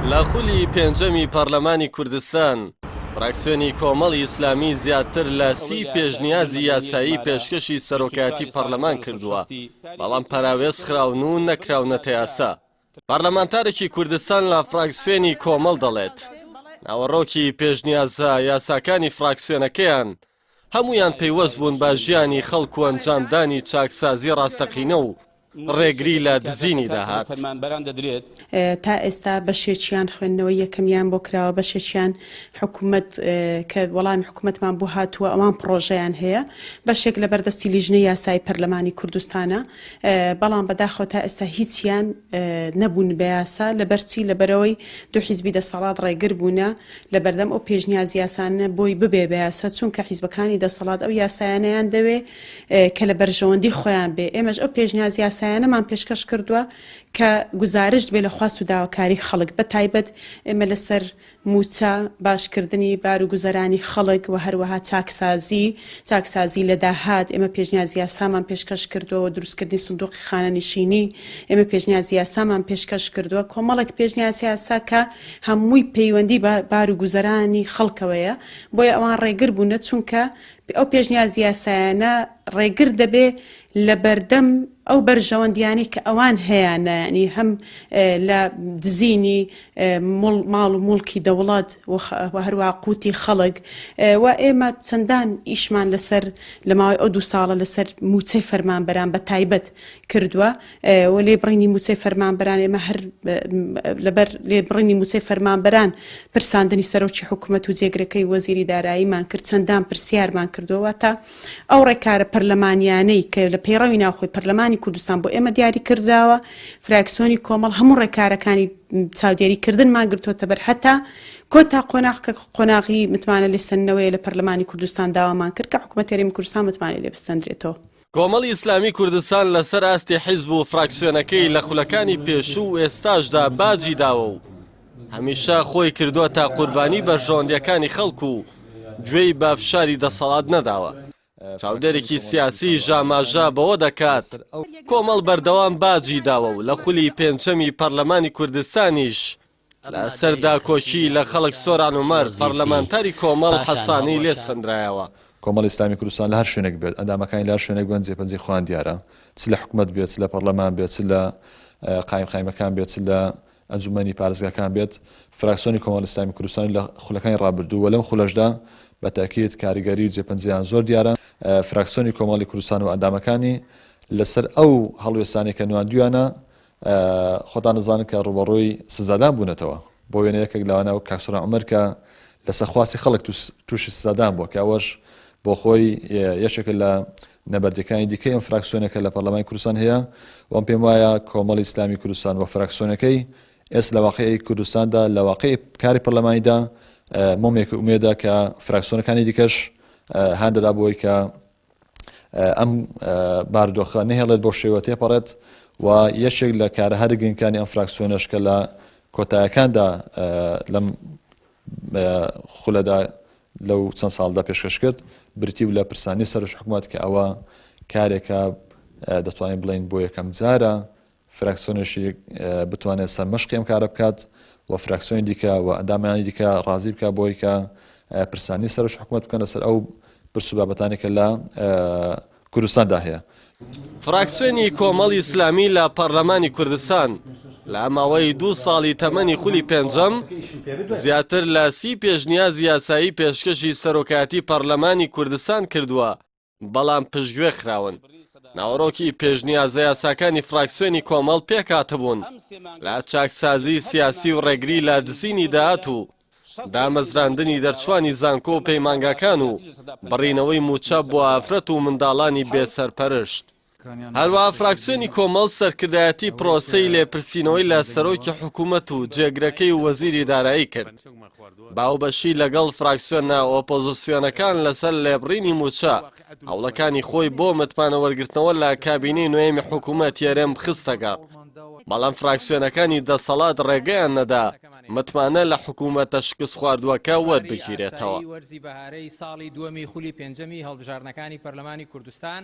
لە خولی پێنجەمی پەرلەمانی کوردستان فراکسیۆنی کۆمەڵی ئیسلامی زیاتر لە 30 پێشنیازی یاسایی پێشکەشی سەرۆکایەتی پەرلەمان کردووە، بەڵام پاراوێز خراون و نەکراونەتە یاسا. پەرلەمانتارێکی کوردستان لە فراکسیۆنی کۆمەڵ دەڵێت ناوەڕۆکی پێشنیازە یاساکانی فراکسیۆنەکەیان هەمویان پەیوەست بوون بە ژیانی خەڵک و ئەنجامدانی چاکسازی ڕاستەقینە و ڕێگری لە دزینی داهات. تا ئێستا بەشێکیان خوێندنەوەی یەکەمیان بۆ کراوە، بەشێکیان حکوومەت کە وەڵامی حکوومەتمان بۆ هاتووە ئەوان پرۆژەیان هەیە، بەشێک لە بەردەستی لیژنەی یاسای پەرلەمانی کوردستانە، بەڵام بەداخەوە تا ئێستا هیچیان نەبوون بە یاسا لەبەرچی لەبەرەوەی دوو حیزبی دەسەڵات ڕێگر بوونە لە بەردەم ئەو پێشنیاز یاسانە بۆی ببێ بە یاسا، چونکە حیزبەکانی دەسەڵات ئەو یاسایانەیان دەوێ کە لە بەرژەوەندی خۆیان بێ. ئێمەش ئەو پێشنیاز یاسایانەمان پێشکەش کردووە کە گزارش بێ لە خواست و داواکاری خەڵک، بە تایبەت ئێمە لەسەر موچە باشکردنی بار و گوزەرانی خەڵک و هەروەها چاکسازی لە داهات ئێمە پێشنیاز یاسامان پێشکەش کردووە، دروستکردنی سندوقی خانەنشینی ئێمە پێشنیاز یاسامان پێشکەش کردووە، کۆمەڵێک پێشنیاز یاسا کە هەمووی پەیوەندی بار و گوزەرانی خەڵکەوەیە، بۆیە ئەوان ڕێگر بوونە، چونکە ئەو پێشنیاز یاسایانە ڕێگر دەبێ لە بەردەم ئەو بەرژەوەندیانی کە ئەوان هەیەە، ینی هەم لە دزینی ماڵ و موڵکی دەوڵات و هەروە قوتی خەڵک و ئێمە چەندان ئیشمان لەسەر لە ماوەی ئەو 2 ساڵە لەسەر موچەی فەرمانبەران بە تایبەت کردووە و لێبڕینی موچەی فەرمانبەران ئێمە هەر لەبەر لێبڕینی موچەی فەرمانبەران پرساندنی سەرۆکی حکوومەت و جێگرەکەی وەزیری داراییمان کرد، چەندان پرسیارمان کردووە تا ئەو ڕێکارە پەرلەمانیانەی کە لە پەیڕەوی ناوخۆی پەرلەمانی کوردستان بۆ ئێمە دیاری کرداوە، فراکسیۆنی کۆمەڵ هەموو ڕێکارەکانی چاودێریکردنمان گرتوۆتە بەر، هەتا کۆتا قۆناغی متمانە لێستەنەوەی لە پەرلەمانی کوردستان داوامان کرد کە حکوومەت هەرێمی کوردستان متمانە لێ بستەندرێتەوە. کۆمەڵی ئیسلامی کوردستان لەسەر ئاستی حیزب و فراکسیۆنەکەی لە خولەکانی پێشوو و ئێستاشدا باجی داوە و هەمیشە خۆی کردووە تا قوربانی بەرژەوەندیەکانی خەڵک و گوێی بافشاری دەسەڵات نەداوە. چاودێرێکی سیاسی ژاماژە بەوە دەکات کۆمەڵ بەردەوام باجی داوە و لە خولی پێنجەمی پەرلەمانی کوردستانیش لە سەردا کۆچی لە خەڵک سۆران عومەر پەرلەمانتاری کۆمەڵ حەسانی لێ سەندرایەوە. کۆمەڵی ئیسلامی کوردستان لە هەر شوێنێک بێت ئەندامەکانی لە هەر شوێنێک بن جێپەنجەی خۆیان دیارە، چ لە حکوومەت بێت، چ لە پەرلەمان بێت، چ لە قایمەکان بێت، چ لە ئەنجومەنی پارێزگاکان بێت. فراکسیۆنی کۆمەڵی ئیسلامی کوردستانی لە خولەکانی ڕابردوو و لەم خولەشدا بە تاکید کاریگەری و جێپەنجەیان زۆر دیارە. فراکسیۆنی کۆمەڵی کوردستان و ئەندامەکانی لەسەر ئەو هەڵوێستانی کە نواندویانە خۆتان دەزانن کە ڕوبەڕۆی سزادان بوونەتەوە، بۆ وێنە یەکێک لەوانە و کاکسۆران عومەر کە لەسەر خواستی خەڵک تووشی سزادان بووە، کە ئەوەش بۆ خۆی یەکێکە لە نەبەردەکانی دیکەی ئەم فراکسیۆنەکە لە پەرلەمانی کوردستان هەیە. وەم پێم وایە کۆمەڵی ئیسلامی کوردستان و فراکسیۆنەکەی ئێستا لە واقعی کوردستاندا لە واقعی کاری پەرلەمانیدا مۆمێکی ئومێدە کە فراکسیۆنەکانی دیکەش هەان دەدا بۆی کە ئەم باردۆخە نەهێڵێت بۆ شێوە تێپەڕێت و یەکێک لە کارە هەرگرنگەکانی ئەم فراکسیۆنەش کە لە کۆتاییەکاندا لەم خولەدا لەو چەند ساڵدا پێشکەش کرد برتی و لە پرسانی سەرۆک حکوومەت کە ئەوە کارێکە دەتوانین بڵین بۆ یەکەم جارە فراکسیۆنێکی بتوانێت سەرمەشقی ئەم کارە بکات و فراکسیۆنی دیکە و ئەندامانی دیکە ڕازی بکە بۆی کە پرسانی سەرۆک حکوومەت بکەن لەسەر ئەو پرس و بابەتانی کە لە کوردستاندا هەیە. فراکسیۆنی کۆمەڵی ئیسلامی لە پەرلەمانی کوردستان لە ماوەی 2 ساڵی تەمەنی خولی پێنجەم زیاتر لە 30 پێشنیازی یاسایی پێشکەشی سەرۆکایەتی پەرلەمانی کوردستان کردووە، بەڵام پشتگوێ خراون. ناوەڕۆکی پێشنیازە یاساکانی فراکسیۆنی کۆمەڵ پێکهاتبوون لە چاکسازی سیاسی و ڕێگری لە دزینی داهات و دامەزراندنی دەرچوانی زانکۆ و پەیمانگاکان و بڕینەوەی موچە بۆ ئافرەت و منداڵانی بێسەرپەرشت. هەروەها فراکسیۆنی کۆمەڵ سەرکردایەتی پرۆسەی لێپرسینەوەی لە سەرۆکی حکوومەت و جێگرەکەی و وەزیری دارایی کرد، باوبەشی لەگەڵ فراکسیۆنە ئۆپۆزیسیۆنەکان لەسەر لێبڕینی موچە هەوڵەکانی خۆی بۆ متمانە وەرگرتنەوە لە کابینەی نوێمی حکوومەت یارێم خستەگە، بەڵام فراکسیۆنەکانی دەسەڵات ڕێگەیان نەدا متمانە لە حکوومەتە شکست خواردووەکە وەربگیرێتەوە. وەرزی بەهارەی ساڵی دووەمی خولی پێنجەمی هەڵبژارنەکانی پەرلەمانی کوردستان